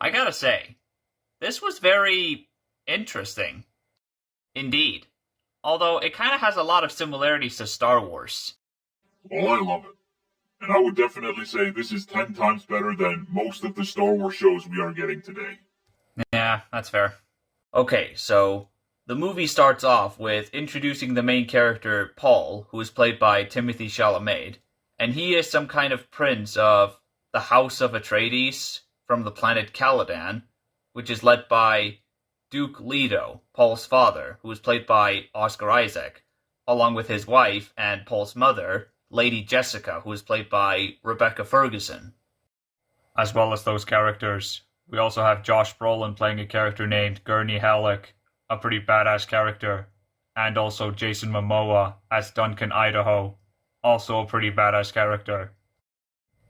I gotta say, this was very interesting. Indeed. Although it kind of has a lot of similarities to Star Wars. Well, I love it. And I would definitely say this is 10 times better than most of the Star Wars shows we are getting today. Yeah, that's fair. Okay, so the movie starts off with introducing the main character, Paul, who is played by Timothy Chalamet, and he is some kind of prince of the House of Atreides from the planet Caladan, which is led by Duke Leto, Paul's father, who is played by Oscar Isaac, along with his wife and Paul's mother, Lady Jessica, who is played by Rebecca Ferguson. As well as those characters, we also have Josh Brolin playing a character named Gurney Halleck, a pretty badass character, and also Jason Momoa as Duncan Idaho, also a pretty badass character.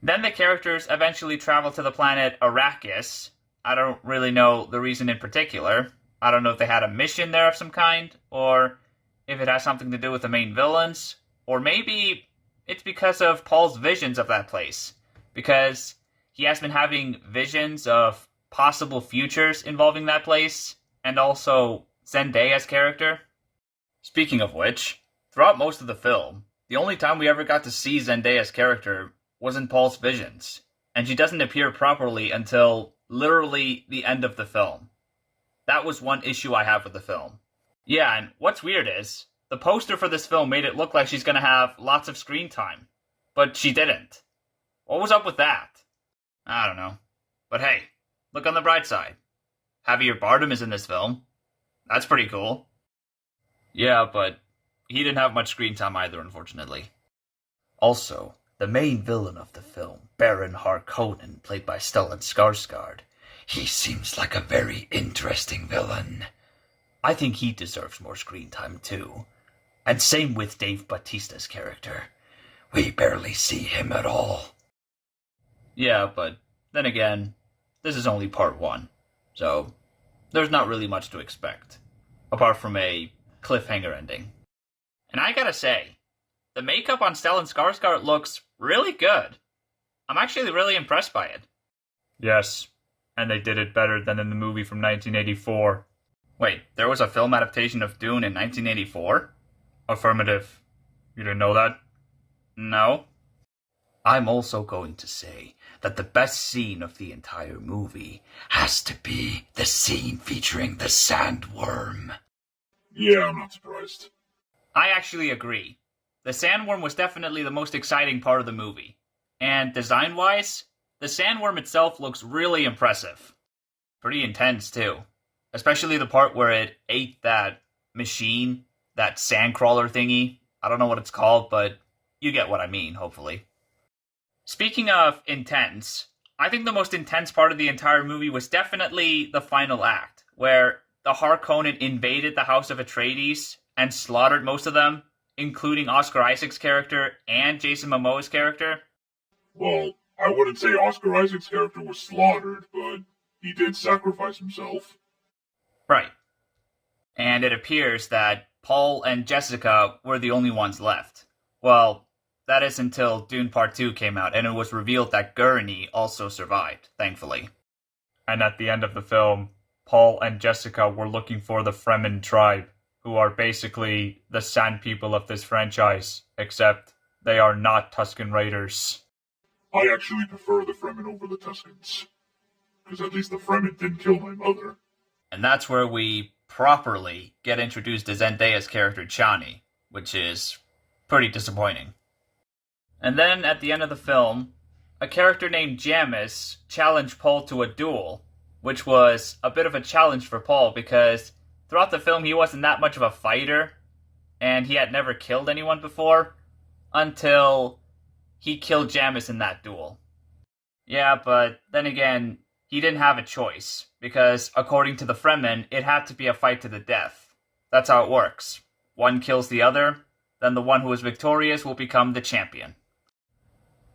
Then the characters eventually travel to the planet Arrakis. I don't really know the reason in particular. I don't know if they had a mission there of some kind, or if it has something to do with the main villains, or maybe it's because of Paul's visions of that place, because he has been having visions of possible futures involving that place, and also Zendaya's character. Speaking of which, throughout most of the film, the only time we ever got to see Zendaya's character was in Paul's visions, and she doesn't appear properly until literally the end of the film. That was one issue I have with the film. Yeah, and what's weird is, the poster for this film made it look like she's gonna have lots of screen time, but she didn't. What was up with that? I don't know. But hey, look on the bright side. Javier Bardem is in this film. That's pretty cool. Yeah, but he didn't have much screen time either, unfortunately. Also, the main villain of the film, Baron Harkonnen, played by Stellan Skarsgård, he seems like a very interesting villain. I think he deserves more screen time too. And same with Dave Bautista's character. We barely see him at all. Yeah, but then again, this is only part one, so there's not really much to expect, apart from a cliffhanger ending. And I gotta say, the makeup on Stellan Skarsgård looks really good. I'm actually really impressed by it. Yes, and they did it better than in the movie from 1984. Wait, there was a film adaptation of Dune in 1984? Affirmative. You didn't know that? No. I'm also going to say that the best scene of the entire movie has to be the scene featuring the sandworm. Yeah, I'm not surprised. I actually agree. The sandworm was definitely the most exciting part of the movie. And design-wise, the sandworm itself looks really impressive. Pretty intense, too. Especially the part where it ate that machine, that sandcrawler thingy. I don't know what it's called, but you get what I mean, hopefully. Speaking of intense, I think the most intense part of the entire movie was definitely the final act, where the Harkonnen invaded the House of Atreides and slaughtered most of them, including Oscar Isaac's character and Jason Momoa's character. Well, I wouldn't say Oscar Isaac's character was slaughtered, but he did sacrifice himself. Right. And it appears that Paul and Jessica were the only ones left. Well, that is until Dune Part 2 came out, and it was revealed that Gurney also survived, thankfully. And at the end of the film, Paul and Jessica were looking for the Fremen tribe, who are basically the Sand People of this franchise, except they are not Tusken Raiders. I actually prefer the Fremen over the Tuskens, because at least the Fremen didn't kill my mother. And that's where we properly get introduced to Zendaya's character Chani, which is pretty disappointing. And then at the end of the film, a character named Jamis challenged Paul to a duel, which was a bit of a challenge for Paul because throughout the film he wasn't that much of a fighter, and he had never killed anyone before, until he killed Jamis in that duel. Yeah, but then again, he didn't have a choice, because according to the Fremen, it had to be a fight to the death. That's how it works. One kills the other, then the one who is victorious will become the champion.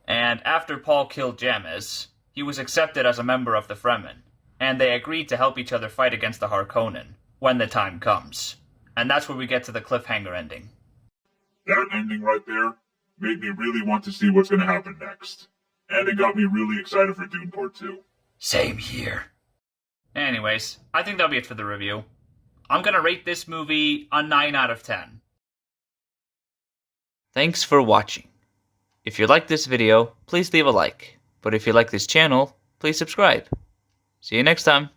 And after Paul killed Jamis, he was accepted as a member of the Fremen, and they agreed to help each other fight against the Harkonnen, when the time comes. And that's where we get to the cliffhanger ending. That ending right there made me really want to see what's going to happen next. And it got me really excited for Dune Part 2. Same here. Anyways, I think that'll be it for the review. I'm gonna rate this movie a 9 out of 10. Thanks for watching. If you like this video, please leave a like. But if you like this channel, please subscribe. See you next time.